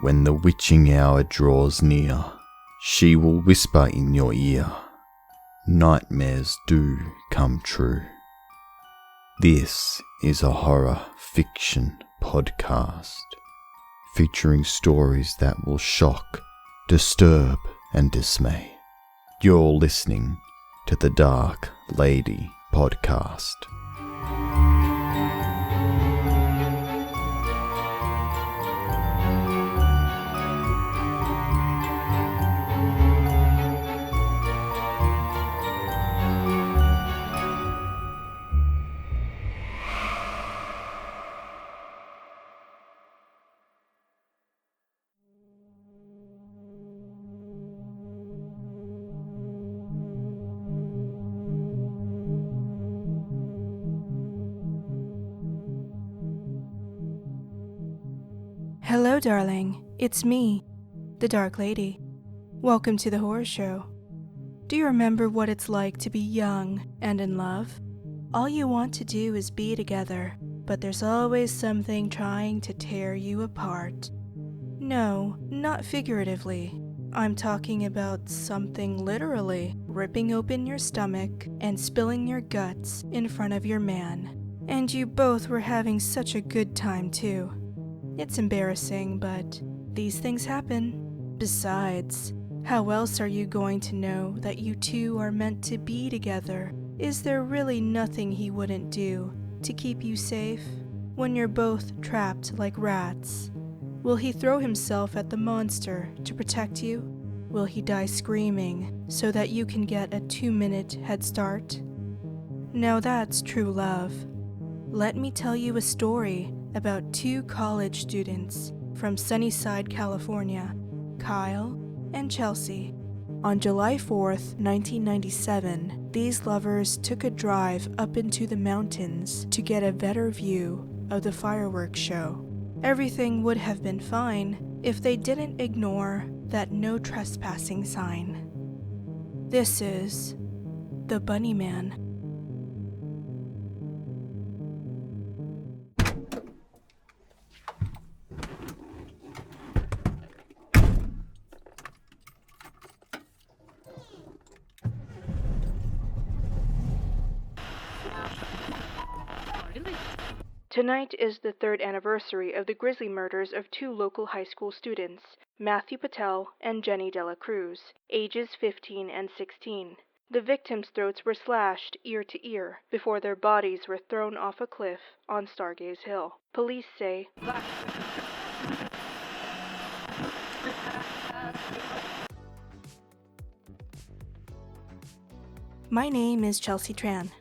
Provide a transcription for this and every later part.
When the witching hour draws near, she will whisper in your ear, nightmares do come true. This is a horror fiction podcast, featuring stories that will shock, disturb, and dismay. You're listening to the Dark Lady Podcast. Hello, darling. It's me, the Dark Lady. Welcome to the horror show. Do you remember what it's like to be young and in love? All you want to do is be together, but there's always something trying to tear you apart. No, not figuratively. I'm talking about something literally ripping open your stomach and spilling your guts in front of your man. And you both were having such a good time too. It's embarrassing, but these things happen. Besides, how else are you going to know that you two are meant to be together? Is there really nothing he wouldn't do to keep you safe when you're both trapped like rats? Will he throw himself at the monster to protect you? Will he die screaming so that you can get a 2-minute head start? Now that's true love. Let me tell you a story about 2 college students from Sunnyside, California, Kyle and Chelsea. On July 4th, 1997, these lovers took a drive up into the mountains to get a better view of the fireworks show. Everything would have been fine if they didn't ignore that no trespassing sign. This is the Bunny Man. Tonight is the 3rd anniversary of the grisly murders of 2 local high school students, Matthew Patel and Jenny Dela Cruz, ages 15 and 16. The victims' throats were slashed ear to ear before their bodies were thrown off a cliff on Stargaze Hill. Police say, My name is Chelsea Tran.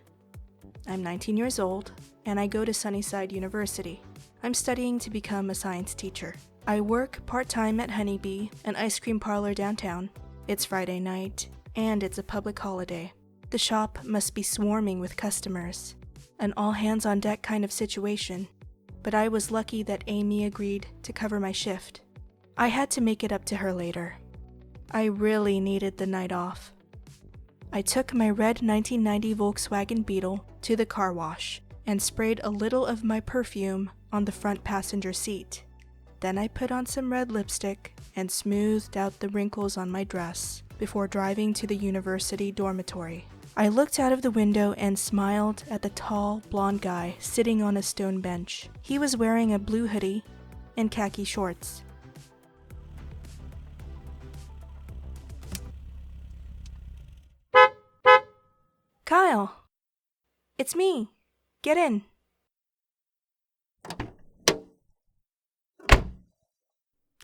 I'm 19 years old, and I go to Sunnyside University. I'm studying to become a science teacher. I work part-time at Honeybee, an ice cream parlor downtown. It's Friday night, and it's a public holiday. The shop must be swarming with customers, an all-hands-on-deck kind of situation. But I was lucky that Amy agreed to cover my shift. I had to make it up to her later. I really needed the night off. I took my red 1990 Volkswagen Beetle to the car wash and sprayed a little of my perfume on the front passenger seat. Then I put on some red lipstick and smoothed out the wrinkles on my dress before driving to the university dormitory. I looked out of the window and smiled at the tall, blonde guy sitting on a stone bench. He was wearing a blue hoodie and khaki shorts. Kyle! It's me! Get in!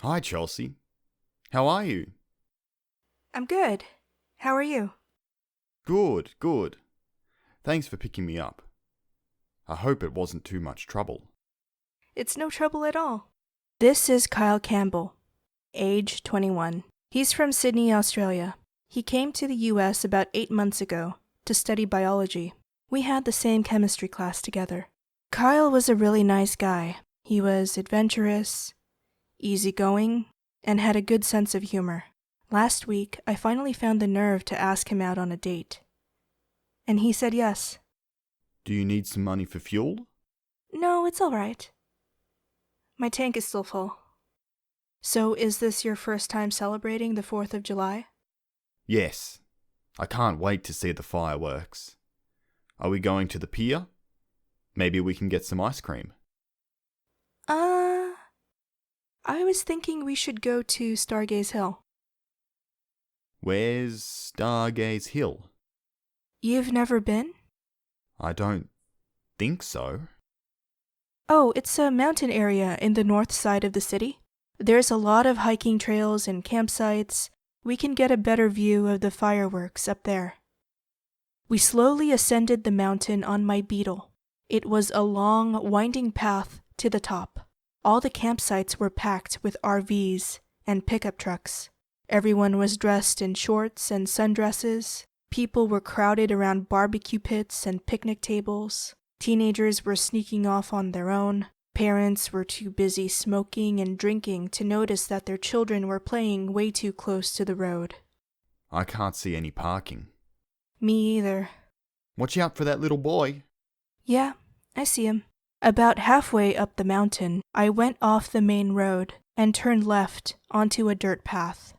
Hi, Chelsea. How are you? I'm good. How are you? Good, good. Thanks for picking me up. I hope it wasn't too much trouble. It's no trouble at all. This is Kyle Campbell, age 21. He's from Sydney, Australia. He came to the US about 8 months ago to study biology. We had the same chemistry class together. Kyle was a really nice guy. He was adventurous, easygoing, and had a good sense of humor. Last week, I finally found the nerve to ask him out on a date. And he said yes. Do you need some money for fuel? No, it's all right. My tank is still full. So is this your first time celebrating the 4th of July? Yes. I can't wait to see the fireworks. Are we going to the pier? Maybe we can get some ice cream. I was thinking we should go to Stargaze Hill. Where's Stargaze Hill? You've never been? I don't think so. Oh, it's a mountain area in the north side of the city. There's a lot of hiking trails and campsites. We can get a better view of the fireworks up there. We slowly ascended the mountain on my Beetle. It was a long, winding path to the top. All the campsites were packed with RVs and pickup trucks. Everyone was dressed in shorts and sundresses. People were crowded around barbecue pits and picnic tables. Teenagers were sneaking off on their own. Parents were too busy smoking and drinking to notice that their children were playing way too close to the road. I can't see any parking. Me either. Watch out for that little boy. Yeah, I see him. About halfway up the mountain, I went off the main road and turned left onto a dirt path.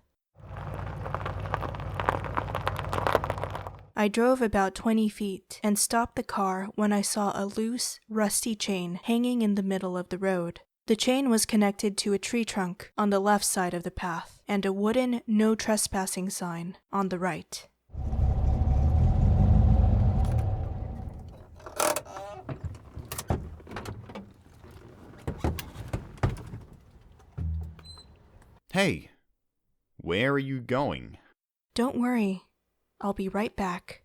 I drove about 20 feet and stopped the car when I saw a loose, rusty chain hanging in the middle of the road. The chain was connected to a tree trunk on the left side of the path and a wooden no trespassing sign on the right. Hey, where are you going? Don't worry, I'll be right back.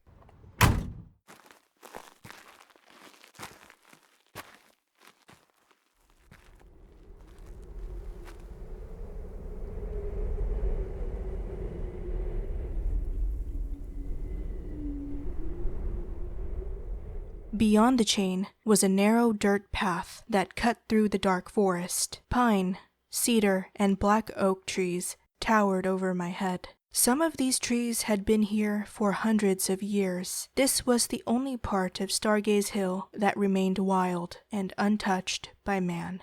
Beyond the chain was a narrow dirt path that cut through the dark forest. Pine, cedar, and black oak trees towered over my head. Some of these trees had been here for hundreds of years. This was the only part of Stargaze Hill that remained wild and untouched by man.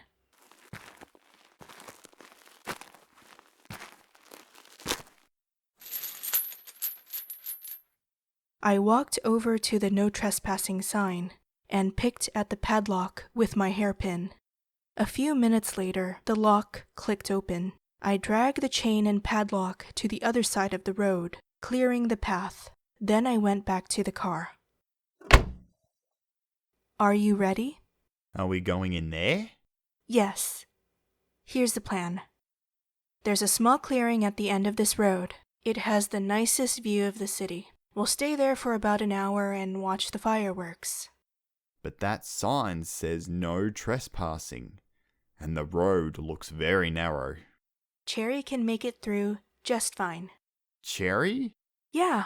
I walked over to the no trespassing sign and picked at the padlock with my hairpin. A few minutes later, the lock clicked open. I dragged the chain and padlock to the other side of the road, clearing the path. Then I went back to the car. Are you ready? Are we going in there? Yes. Here's the plan. There's a small clearing at the end of this road. It has the nicest view of the city. We'll stay there for about an hour and watch the fireworks. But that sign says no trespassing, and the road looks very narrow. Cherry can make it through just fine. Cherry? Yeah,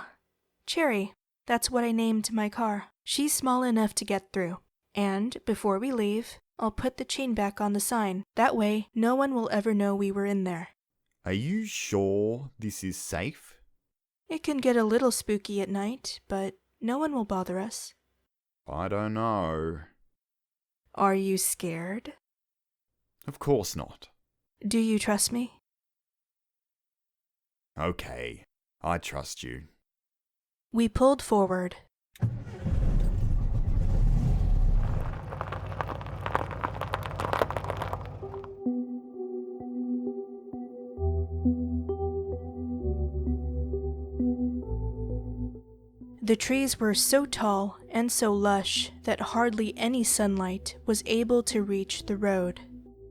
Cherry. That's what I named my car. She's small enough to get through. And before we leave, I'll put the chain back on the sign. That way, no one will ever know we were in there. Are you sure this is safe? It can get a little spooky at night, but no one will bother us. I don't know. Are you scared? Of course not. Do you trust me? Okay, I trust you. We pulled forward. The trees were so tall and so lush that hardly any sunlight was able to reach the road.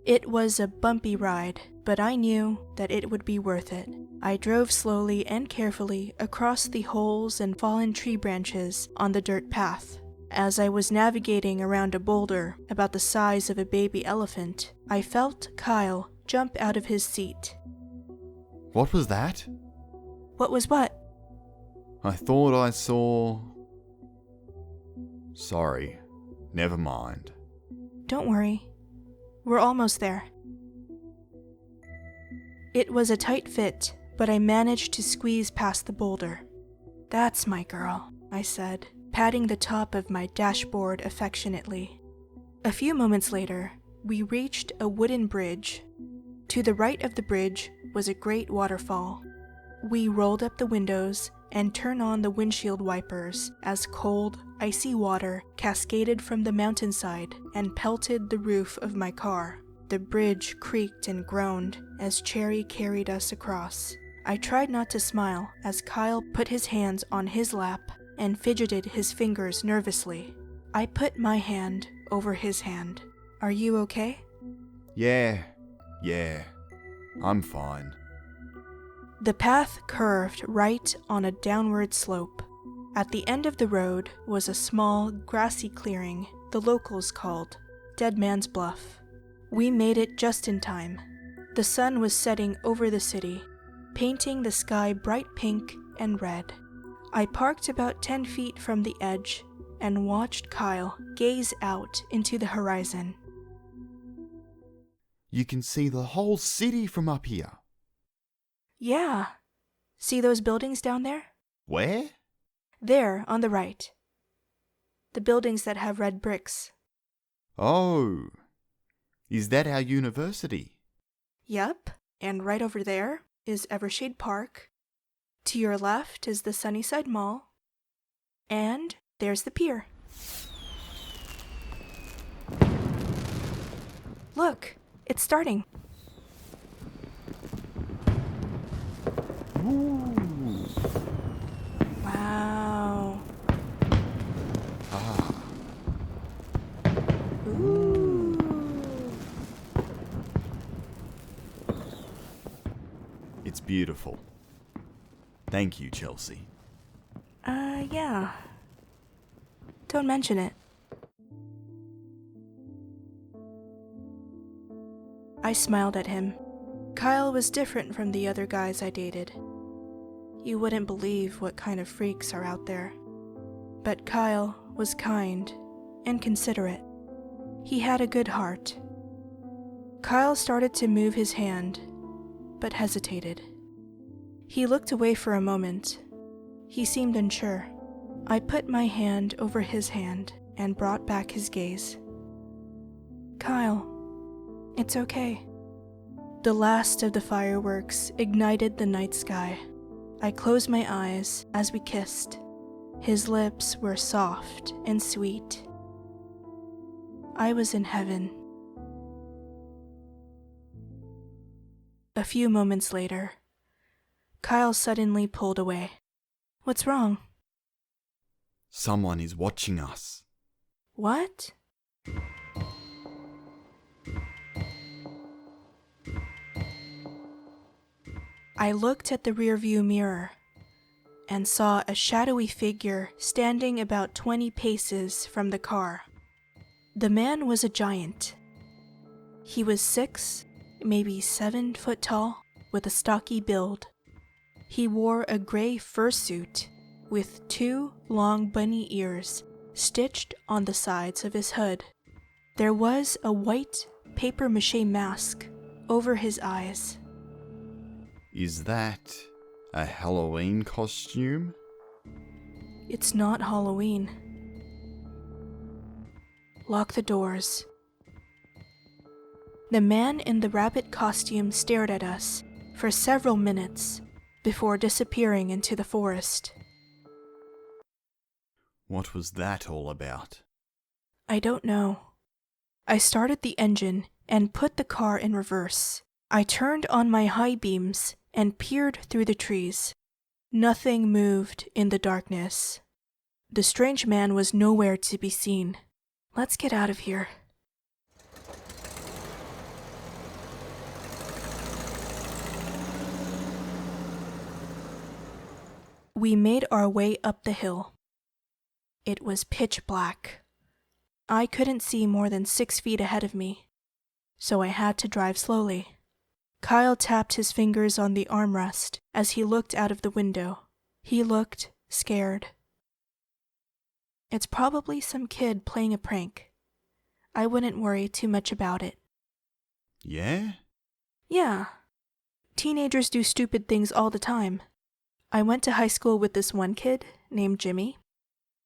It was a bumpy ride, but I knew that it would be worth it. I drove slowly and carefully across the holes and fallen tree branches on the dirt path. As I was navigating around a boulder about the size of a baby elephant, I felt Kyle jump out of his seat. What was that? What was what? I thought I saw... Sorry, never mind. Don't worry. We're almost there. It was a tight fit, but I managed to squeeze past the boulder. "That's my girl," I said, patting the top of my dashboard affectionately. A few moments later, we reached a wooden bridge. To the right of the bridge was a great waterfall. We rolled up the windows and turned on the windshield wipers as cold, icy water cascaded from the mountainside and pelted the roof of my car. The bridge creaked and groaned as Cherry carried us across. I tried not to smile as Kyle put his hands on his lap and fidgeted his fingers nervously. I put my hand over his hand. "Are you okay?" Yeah, I'm fine. The path curved right on a downward slope. At the end of the road was a small, grassy clearing the locals called Dead Man's Bluff. We made it just in time. The sun was setting over the city, painting the sky bright pink and red. I parked about 10 feet from the edge and watched Kyle gaze out into the horizon. You can see the whole city from up here. "Yeah. See those buildings down there?" Where? "There, on the right. The buildings that have red bricks." Oh, is that our university? "Yup. And right over there is Evershade Park. To your left is the Sunnyside Mall. And there's the pier." "Look, it's starting." Ooh. Wow. Ah. Ooh. It's beautiful. Thank you, Chelsea. Yeah. Don't mention it. I smiled at him. Kyle was different from the other guys I dated. You wouldn't believe what kind of freaks are out there. But Kyle was kind and considerate. He had a good heart. Kyle started to move his hand, but hesitated. He looked away for a moment. He seemed unsure. I put my hand over his hand and brought back his gaze. "Kyle, it's okay." The last of the fireworks ignited the night sky. I closed my eyes as we kissed. His lips were soft and sweet. I was in heaven. A few moments later, Kyle suddenly pulled away. "What's wrong?" Someone is watching us. "What?" I looked at the rearview mirror and saw a shadowy figure standing about 20 paces from the car. The man was a giant. He was 6, maybe 7 foot tall, with a stocky build. He wore a gray fursuit with 2 long bunny ears stitched on the sides of his hood. There was a white papier-mâché mask over his eyes. Is that a Halloween costume? It's not Halloween. Lock the doors. The man in the rabbit costume stared at us for several minutes before disappearing into the forest. What was that all about? I don't know. I started the engine and put the car in reverse. I turned on my high beams and peered through the trees. Nothing moved in the darkness. The strange man was nowhere to be seen. Let's get out of here. We made our way up the hill. It was pitch black. I couldn't see more than 6 feet ahead of me, so I had to drive slowly. Kyle tapped his fingers on the armrest as he looked out of the window. He looked scared. It's probably some kid playing a prank. I wouldn't worry too much about it. Yeah? Yeah. Teenagers do stupid things all the time. I went to high school with this one kid named Jimmy.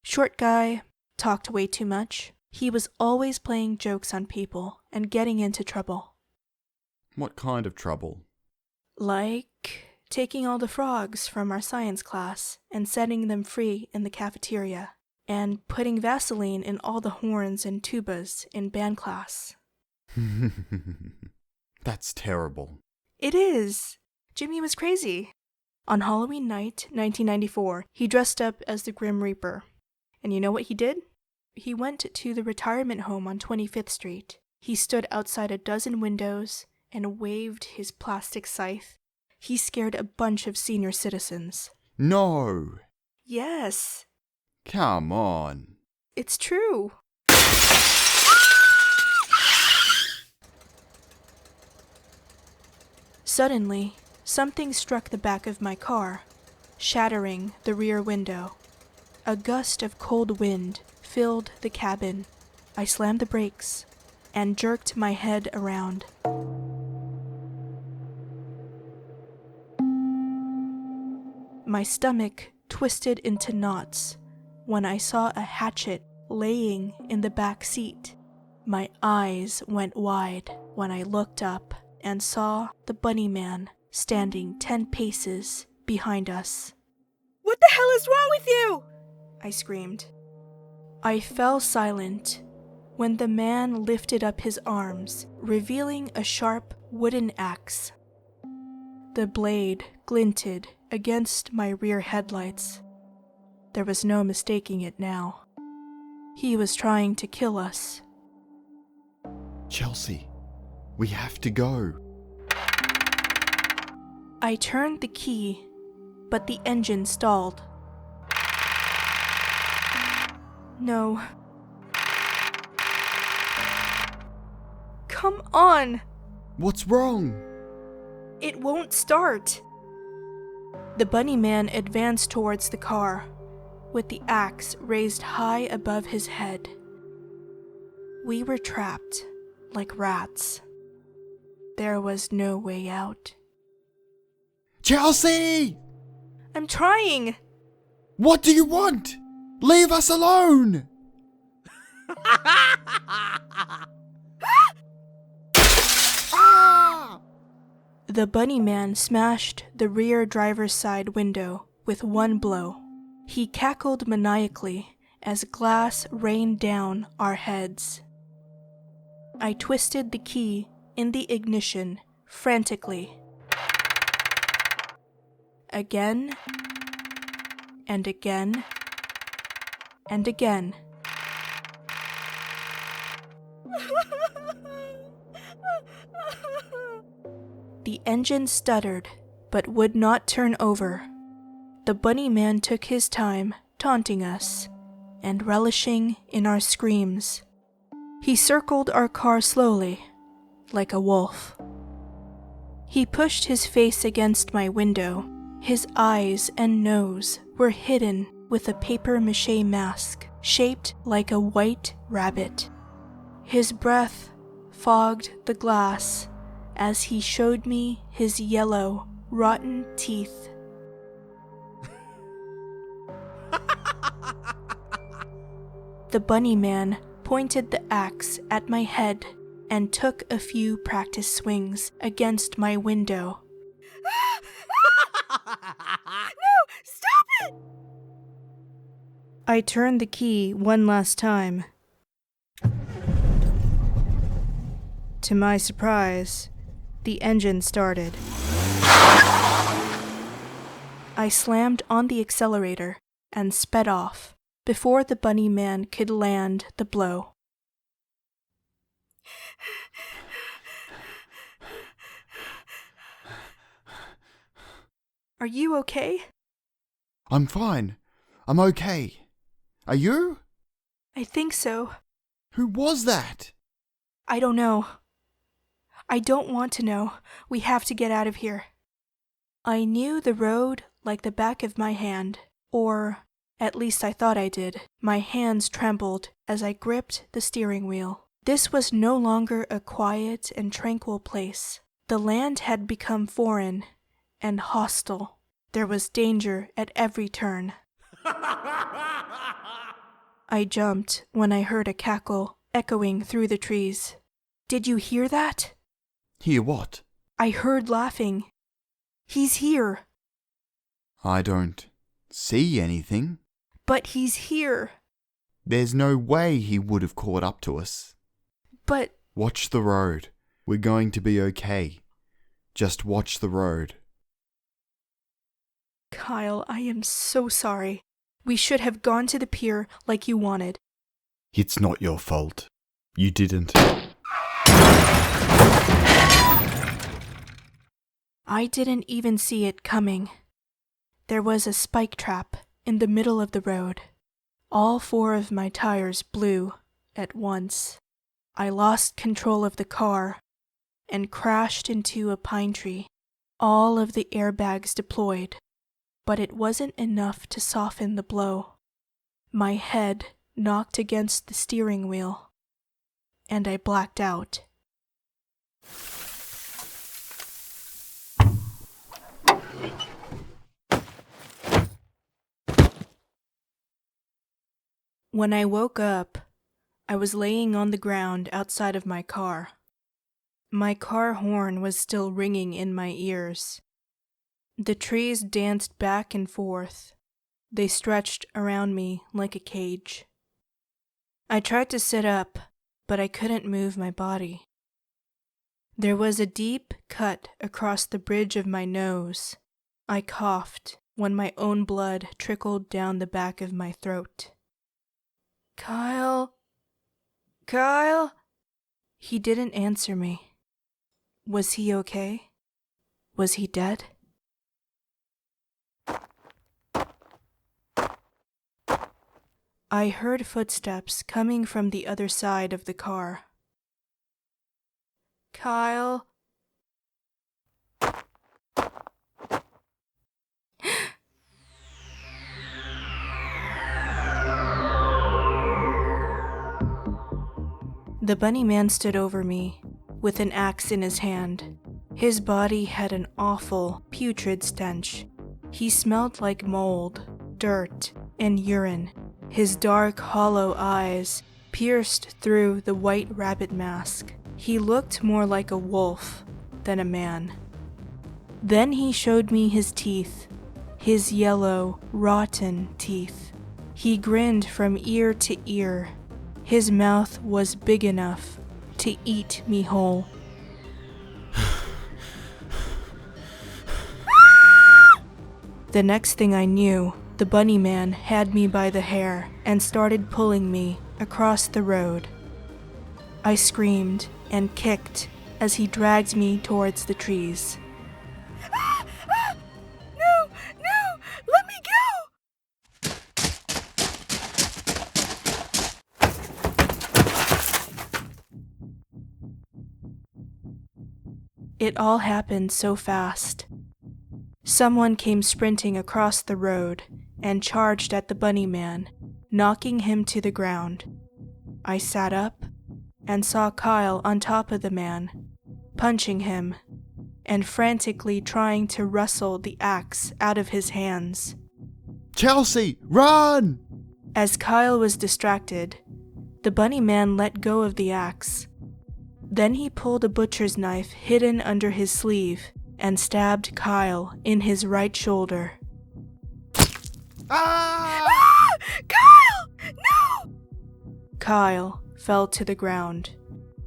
Short guy, talked way too much. He was always playing jokes on people and getting into trouble. What kind of trouble? Like taking all the frogs from our science class and setting them free in the cafeteria, and putting Vaseline in all the horns and tubas in band class. That's terrible. It is. Jimmy was crazy. On Halloween night, 1994, he dressed up as the Grim Reaper. And you know what he did? He went to the retirement home on 25th Street. He stood outside a dozen windows and waved his plastic scythe. He scared a bunch of senior citizens. No! Yes. Come on. It's true. Suddenly, something struck the back of my car, shattering the rear window. A gust of cold wind filled the cabin. I slammed the brakes and jerked my head around. My stomach twisted into knots when I saw a hatchet laying in the back seat. My eyes went wide when I looked up and saw the Bunny Man standing 10 paces behind us. What the hell is wrong with you? I screamed. I fell silent when the man lifted up his arms, revealing a sharp wooden axe. The blade glinted against my rear headlights. There was no mistaking it now. He was trying to kill us. Chelsea, we have to go. I turned the key, but the engine stalled. No. Come on! What's wrong? It won't start. The Bunny Man advanced towards the car, with the axe raised high above his head. We were trapped, like rats. There was no way out. Chelsea! I'm trying! What do you want? Leave us alone! The Bunny Man smashed the rear driver's side window with one blow. He cackled maniacally as glass rained down our heads. I twisted the key in the ignition frantically. Again, and again, and again. The engine stuttered, but would not turn over. The Bunny Man took his time, taunting us, and relishing in our screams. He circled our car slowly, like a wolf. He pushed his face against my window. His eyes and nose were hidden with a papier-mâché mask shaped like a white rabbit. His breath fogged the glass as he showed me his yellow, rotten teeth. The Bunny Man pointed the axe at my head and took a few practice swings against my window. No, stop it! I turned the key one last time. To my surprise, the engine started. I slammed on the accelerator and sped off before the Bunny Man could land the blow. Are you okay? I'm fine. I'm okay. Are you? I think so. Who was that? I don't know. I don't want to know. We have to get out of here. I knew the road like the back of my hand, or at least I thought I did. My hands trembled as I gripped the steering wheel. This was no longer a quiet and tranquil place. The The land had become foreign and hostile. There was danger at every turn. I jumped when I heard a cackle echoing through the trees. Did you hear that? Hear what? I heard laughing. He's here. I don't see anything. But he's here. There's no way he would have caught up to us. But Watch the road. We're going to be okay. Just watch the road. Kyle, I am so sorry. We should have gone to the pier like you wanted. It's not your fault. You didn't. I didn't even see it coming. There was a spike trap in the middle of the road. All 4 of my tires blew at once. I lost control of the car and crashed into a pine tree. All of the airbags deployed, but it wasn't enough to soften the blow. My head knocked against the steering wheel, and I blacked out. When I woke up, I was laying on the ground outside of my car. My car horn was still ringing in my ears. The trees danced back and forth. They stretched around me like a cage. I tried to sit up, but I couldn't move my body. There was a deep cut across the bridge of my nose. I coughed when my own blood trickled down the back of my throat. Kyle? Kyle? He didn't answer me. Was he okay? Was he dead? I heard footsteps coming from the other side of the car. Kyle? The bunny man stood over me, with an axe in his hand. His body had an awful, putrid stench. He smelled like mold, dirt, and urine. His dark, hollow eyes pierced through the white rabbit mask. He looked more like a wolf than a man. Then he showed me his teeth, his yellow, rotten teeth. He grinned from ear to ear. His mouth was big enough to eat me whole. The next thing I knew, the bunny man had me by the hair and started pulling me across the road. I screamed and kicked as he dragged me towards the trees. No! No! Let me go! It all happened so fast. Someone came sprinting across the road and charged at the bunny man, knocking him to the ground. I sat up and saw Kyle on top of the man, punching him and frantically trying to wrestle the axe out of his hands. Chelsea, run! As Kyle was distracted, the bunny man let go of the axe. Then he pulled a butcher's knife hidden under his sleeve and stabbed Kyle in his right shoulder. Ah! Kyle! No! Kyle fell to the ground.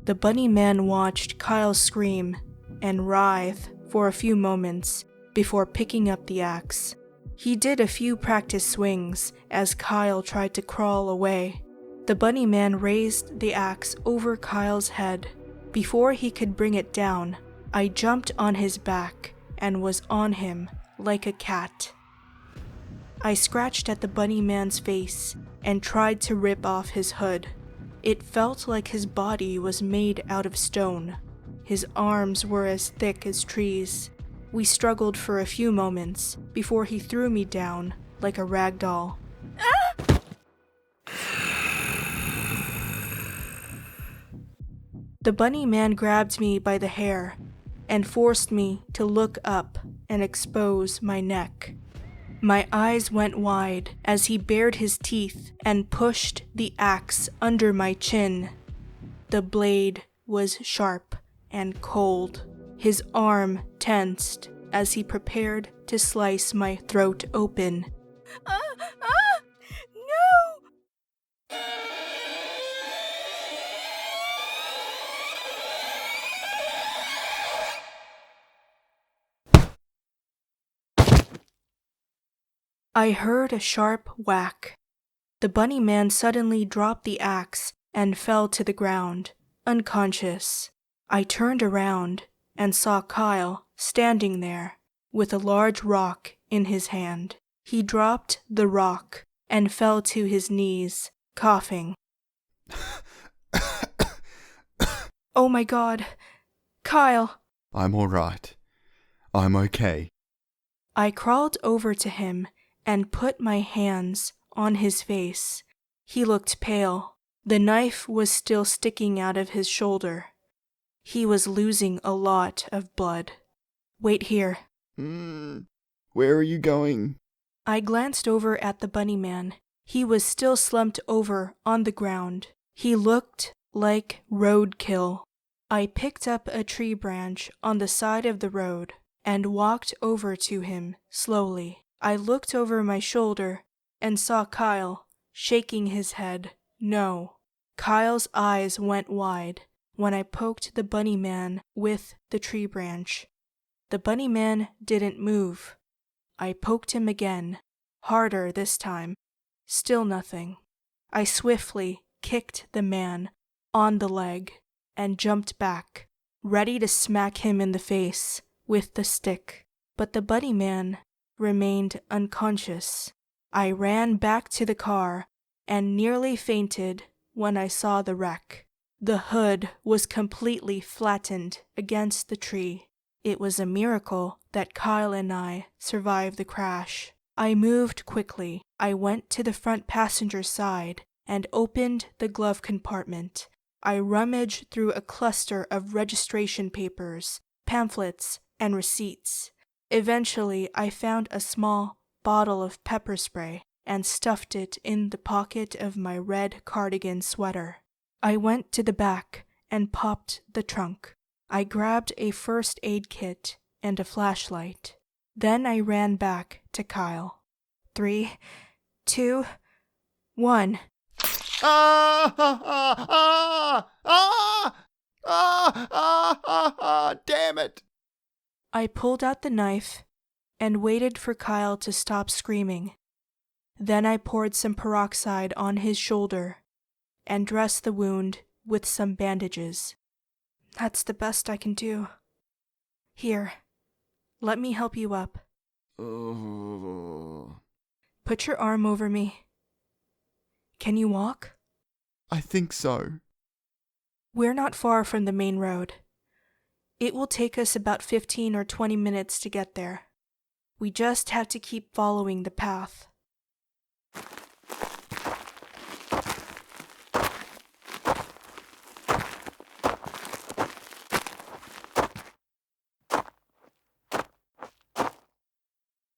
The bunny man watched Kyle scream and writhe for a few moments before picking up the axe. He did a few practice swings as Kyle tried to crawl away. The bunny man raised the axe over Kyle's head. Before he could bring it down, I jumped on his back and was on him like a cat. I scratched at the bunny man's face and tried to rip off his hood. It felt like his body was made out of stone. His arms were as thick as trees. We struggled for a few moments before he threw me down like a rag doll. The bunny man grabbed me by the hair and forced me to look up and expose my neck. My eyes went wide as he bared his teeth and pushed the axe under my chin. The blade was sharp and cold. His arm tensed as he prepared to slice my throat open. No! I heard a sharp whack. The bunny man suddenly dropped the axe and fell to the ground, unconscious. I turned around and saw Kyle standing there with a large rock in his hand. He dropped the rock and fell to his knees, coughing. Oh my God, Kyle! I'm alright. I'm okay. I crawled over to him and put my hands on his face. He looked pale. The knife was still sticking out of his shoulder. He was losing a lot of blood. Wait here. Where are you going? I glanced over at the bunny man. He was still slumped over on the ground. He looked like roadkill. I picked up a tree branch on the side of the road and walked over to him slowly. I looked over my shoulder and saw Kyle shaking his head no. Kyle's eyes went wide when I poked the bunny man with the tree branch. The bunny man didn't move. I poked him again, harder this time. Still nothing. I swiftly kicked the man on the leg and jumped back, ready to smack him in the face with the stick. But the bunny man remained unconscious. I ran back to the car and nearly fainted when I saw the wreck. The hood was completely flattened against the tree. It was a miracle that Kyle and I survived the crash. I moved quickly. I went to the front passenger side and opened the glove compartment. I rummaged through a cluster of registration papers, pamphlets, and receipts. Eventually, I found a small bottle of pepper spray and stuffed it in the pocket of my red cardigan sweater. I went to the back and popped the trunk. I grabbed a first aid kit and a flashlight. Then I ran back to Kyle. 3, 2, 1. Damn it! I pulled out the knife and waited for Kyle to stop screaming. Then I poured some peroxide on his shoulder and dressed the wound with some bandages. That's the best I can do. Here, let me help you up. Put your arm over me. Can you walk? I think so. We're not far from the main road. It will take us about 15 or 20 minutes to get there. We just have to keep following the path.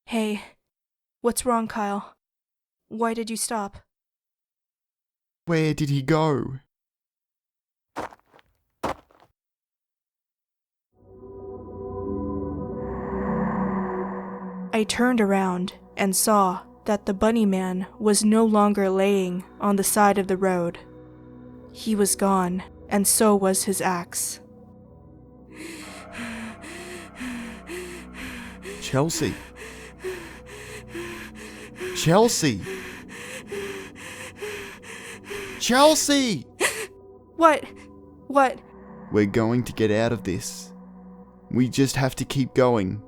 Hey, what's wrong, Kyle? Why did you stop? Where did he go? I turned around and saw that the bunny man was no longer laying on the side of the road. He was gone, and so was his axe. Chelsea. Chelsea! Chelsea! What? What? We're going to get out of this. We just have to keep going.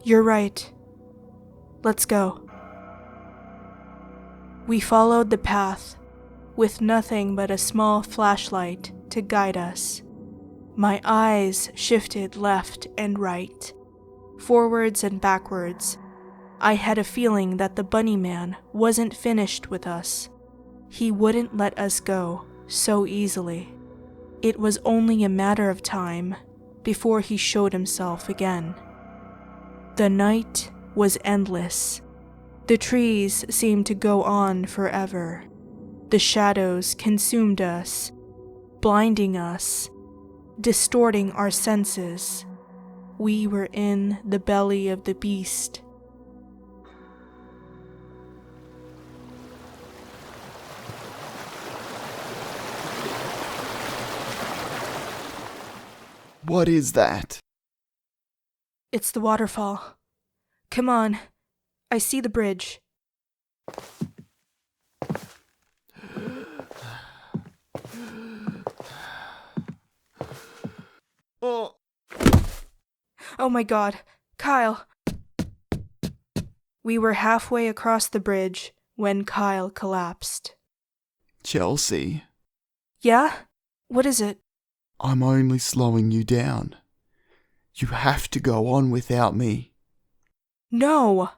You're right. Let's go. We followed the path, with nothing but a small flashlight to guide us. My eyes shifted left and right, forwards and backwards. I had a feeling that the bunny man wasn't finished with us. He wouldn't let us go so easily. It was only a matter of time before he showed himself again. The night was endless. The trees seemed to go on forever. The shadows consumed us, blinding us, distorting our senses. We were in the belly of the beast. What is that? It's the waterfall. Come on, I see the bridge. Oh. Oh my God, Kyle. We were halfway across the bridge when Kyle collapsed. Chelsea, Yeah? What is it? I'm only slowing you down. You have to go on without me. No!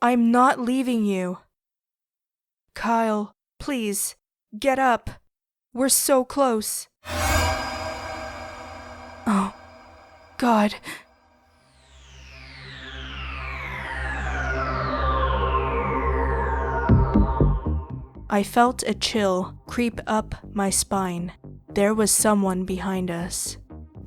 I'm not leaving you. Kyle, please, get up. We're so close. Oh, God. I felt a chill creep up my spine. There was someone behind us.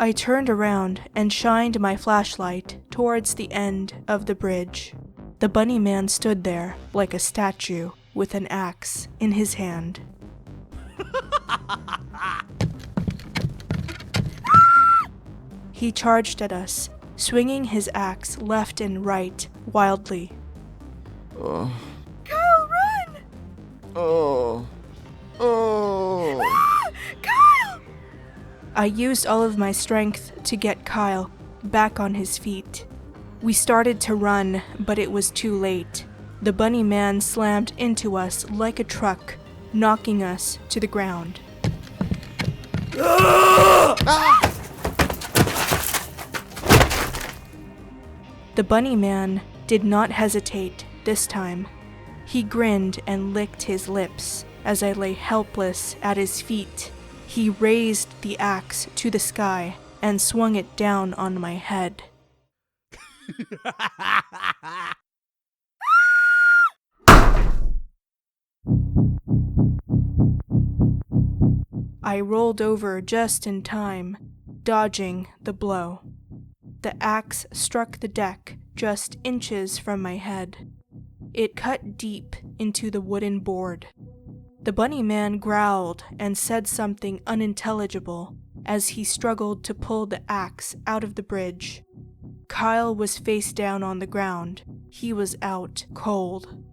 I turned around and shined my flashlight towards the end of the bridge. The bunny man stood there like a statue with an axe in his hand. He charged at us, swinging his axe left and right wildly. Oh. Kyle, run! Oh. Oh. Ah! Kyle! I used all of my strength to get Kyle back on his feet. We started to run, but it was too late. The bunny man slammed into us like a truck, knocking us to the ground. The bunny man did not hesitate this time. He grinned and licked his lips as I lay helpless at his feet. He raised the axe to the sky and swung it down on my head. I rolled over just in time, dodging the blow. The axe struck the deck just inches from my head. It cut deep into the wooden board. The bunny man growled and said something unintelligible as he struggled to pull the axe out of the bridge. Kyle was face down on the ground. He was out cold.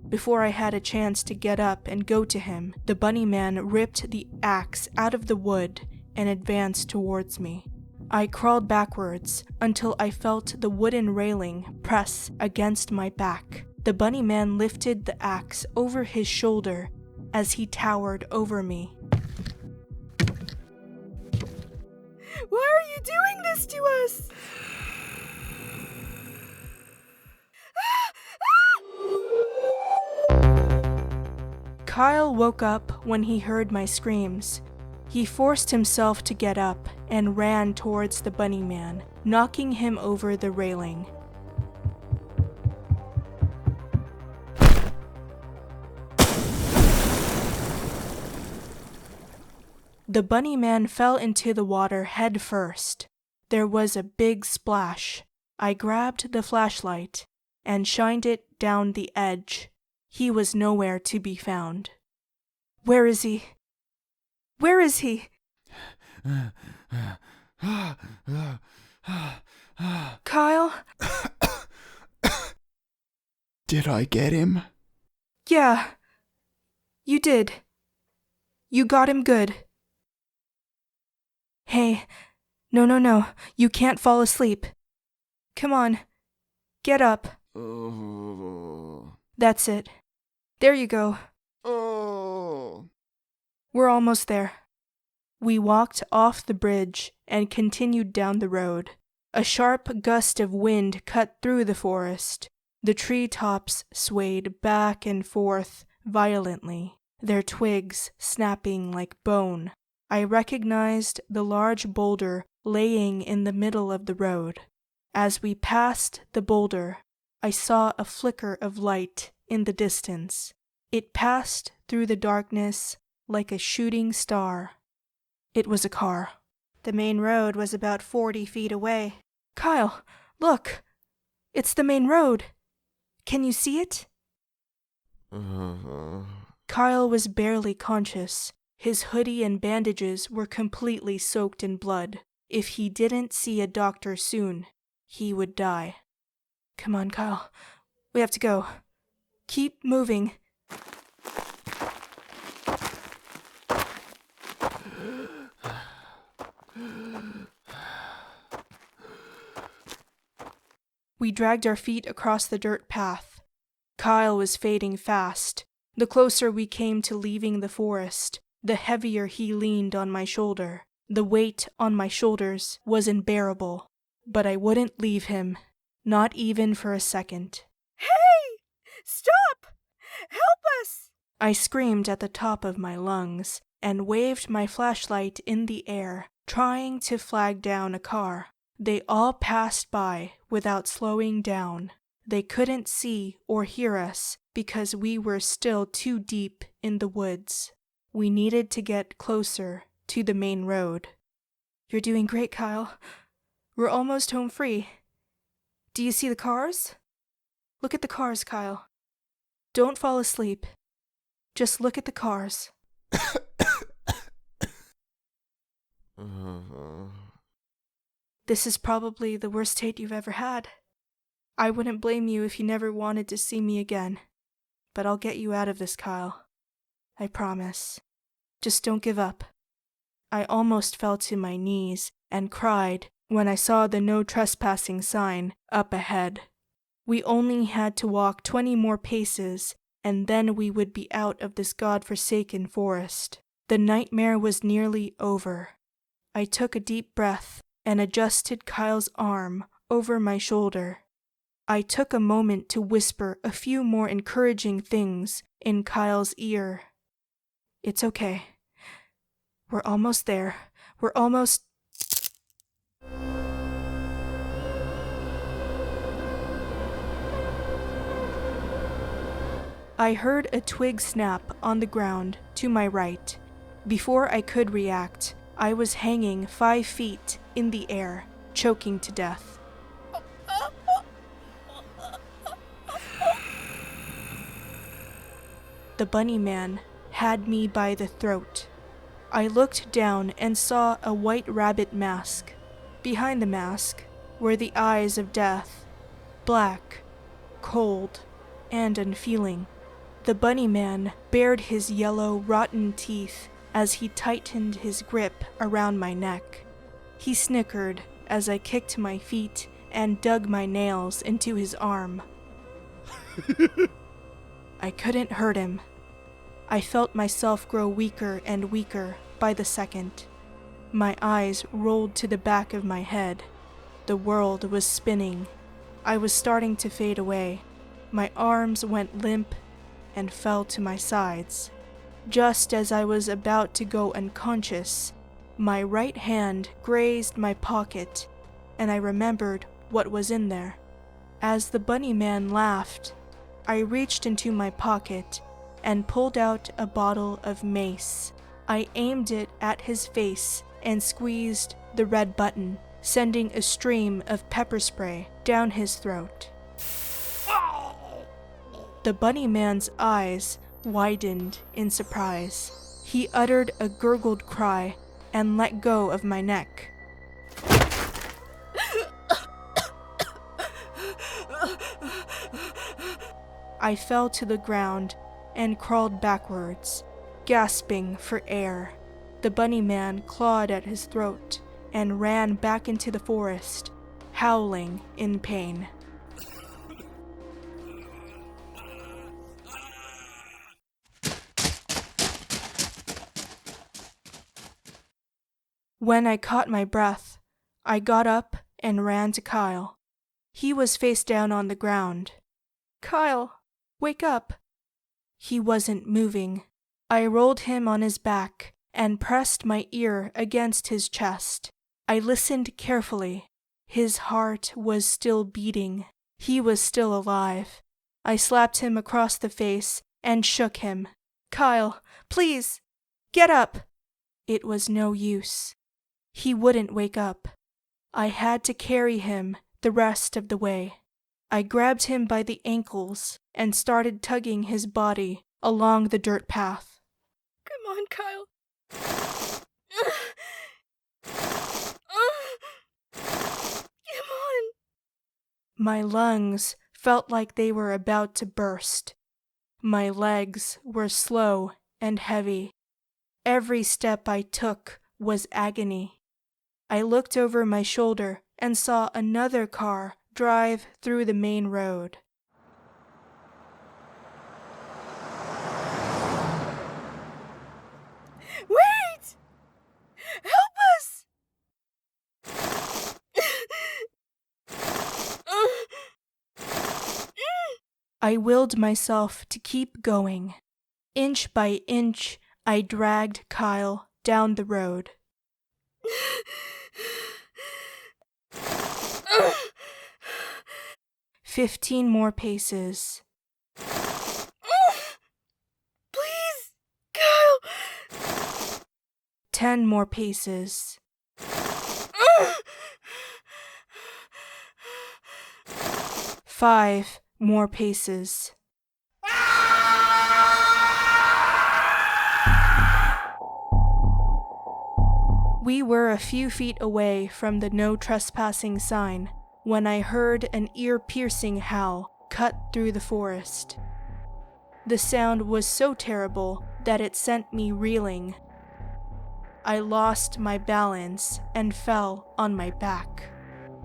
Before I had a chance to get up and go to him, the bunny man ripped the axe out of the wood and advanced towards me. I crawled backwards until I felt the wooden railing press against my back. The bunny man lifted the axe over his shoulder as he towered over me. Why are you doing this to us? Kyle woke up when he heard my screams. He forced himself to get up and ran towards the bunny man, knocking him over the railing. The bunny man fell into the water head first. There was a big splash. I grabbed the flashlight and shined it down the edge. He was nowhere to be found. Where is he? Where is he? Kyle? Did I get him? Yeah, you did. You got him good. Hey, no, you can't fall asleep. Come on, get up. Oh. That's it. There you go. Oh. We're almost there. We walked off the bridge and continued down the road. A sharp gust of wind cut through the forest. The treetops swayed back and forth violently. their twigs snapping like bone. I recognized the large boulder laying in the middle of the road. As we passed the boulder, I saw a flicker of light in the distance. It passed through the darkness like a shooting star. It was a car. The main road was about 40 feet away. Kyle, look! It's the main road. Can you see it? Kyle was barely conscious. His hoodie and bandages were completely soaked in blood. If he didn't see a doctor soon, he would die. Come on, Kyle. We have to go. Keep moving. We dragged our feet across the dirt path. Kyle was fading fast. The closer we came to leaving the forest, the heavier he leaned on my shoulder. The weight on my shoulders was unbearable, but I wouldn't leave him, not even for a second. Hey! Stop! Help us! I screamed at the top of my lungs and waved my flashlight in the air, trying to flag down a car. They all passed by without slowing down. They couldn't see or hear us because we were still too deep in the woods. We needed to get closer to the main road. You're doing great, Kyle. We're almost home free. Do you see the cars? Look at the cars, Kyle. Don't fall asleep. Just look at the cars. This is probably the worst date you've ever had. I wouldn't blame you if you never wanted to see me again. But I'll get you out of this, Kyle. I promise. Just don't give up. I almost fell to my knees and cried when I saw the no trespassing sign up ahead. We only had to walk 20 more paces, and then we would be out of this godforsaken forest. The nightmare was nearly over. I took a deep breath and adjusted Kyle's arm over my shoulder. I took a moment to whisper a few more encouraging things in Kyle's ear. It's okay. We're almost there. We're almost... I heard a twig snap on the ground to my right. Before I could react, I was hanging 5 feet in the air, choking to death. The bunny man had me by the throat. I looked down and saw a white rabbit mask. Behind the mask were the eyes of death, black, cold, and unfeeling. The bunny man bared his yellow, rotten teeth as he tightened his grip around my neck. He snickered as I kicked my feet and dug my nails into his arm. I couldn't hurt him. I felt myself grow weaker and weaker by the second. My eyes rolled to the back of my head. The world was spinning. I was starting to fade away. My arms went limp and fell to my sides. Just as I was about to go unconscious, my right hand grazed my pocket, and I remembered what was in there. As the bunny man laughed, I reached into my pocket and pulled out a bottle of mace. I aimed it at his face and squeezed the red button, sending a stream of pepper spray down his throat. The bunny man's eyes widened in surprise. He uttered a gurgled cry and let go of my neck. I fell to the ground and crawled backwards, gasping for air. The bunny man clawed at his throat and ran back into the forest, howling in pain. When I caught my breath, I got up and ran to Kyle. He was face down on the ground. Kyle, wake up. He wasn't moving. I rolled him on his back and pressed my ear against his chest. I listened carefully. His heart was still beating. He was still alive. I slapped him across the face and shook him. "Kyle, please, get up!" It was no use. He wouldn't wake up. I had to carry him the rest of the way. I grabbed him by the ankles and started tugging his body along the dirt path. Come on, Kyle. Come on. My lungs felt like they were about to burst. My legs were slow and heavy. Every step I took was agony. I looked over my shoulder and saw another car drive through the main road. Wait! Help us! I willed myself to keep going. Inch by inch, I dragged Kyle down the road. 15 more paces. Please, Kyle. 10 more paces. 5 more paces. We were a few feet away from the no trespassing sign when I heard an ear-piercing howl cut through the forest. The sound was so terrible that it sent me reeling. I lost my balance and fell on my back.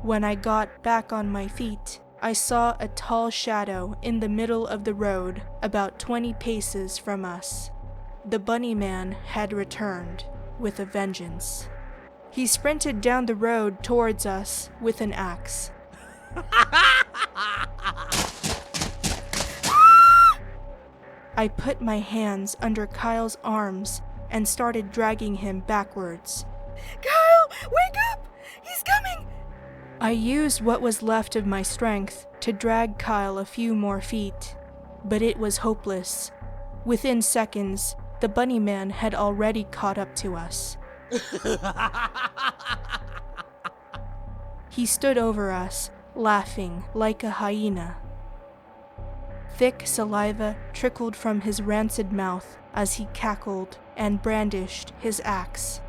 When I got back on my feet, I saw a tall shadow in the middle of the road about 20 paces from us. The Bunny Man had returned with a vengeance. He sprinted down the road towards us with an axe. I put my hands under Kyle's arms and started dragging him backwards. Kyle, wake up! He's coming! I used what was left of my strength to drag Kyle a few more feet, but it was hopeless. Within seconds, the Bunny Man had already caught up to us. He stood over us, laughing like a hyena. Thick saliva trickled from his rancid mouth as he cackled and brandished his axe.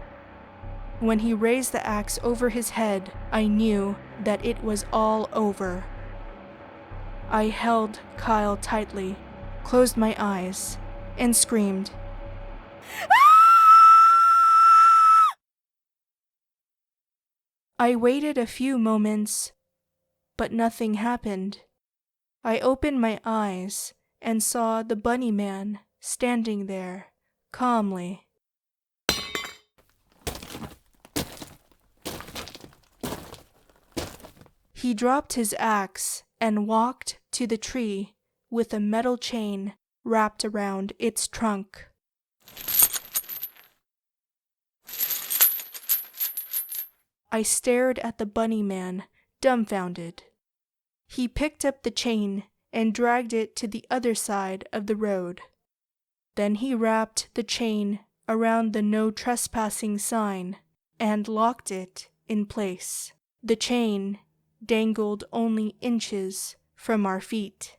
When he raised the axe over his head, I knew that it was all over. I held Kyle tightly, closed my eyes, and screamed. I waited a few moments, but nothing happened. I opened my eyes and saw the Bunny Man standing there, calmly. He dropped his axe and walked to the tree with a metal chain wrapped around its trunk. I stared at the Bunny Man, dumbfounded. He picked up the chain and dragged it to the other side of the road. Then he wrapped the chain around the no trespassing sign and locked it in place. The chain dangled only inches from our feet.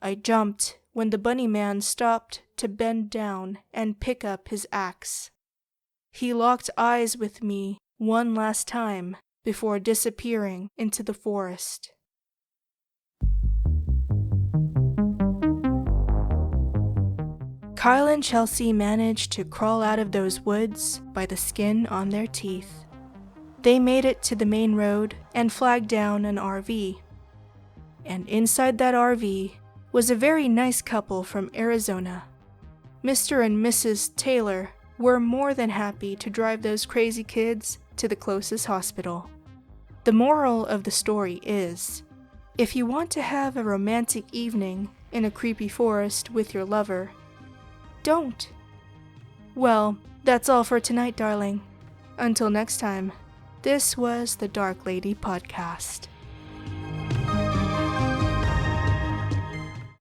I jumped when the Bunny Man stopped to bend down and pick up his axe. He locked eyes with me one last time before disappearing into the forest. Kyle and Chelsea managed to crawl out of those woods by the skin on their teeth. They made it to the main road and flagged down an RV. And inside that RV was a very nice couple from Arizona. Mr. and Mrs. Taylor were more than happy to drive those crazy kids to the closest hospital. The moral of the story is, if you want to have a romantic evening in a creepy forest with your lover, don't. Well, that's all for tonight, darling. Until next time, this was the Dark Lady Podcast.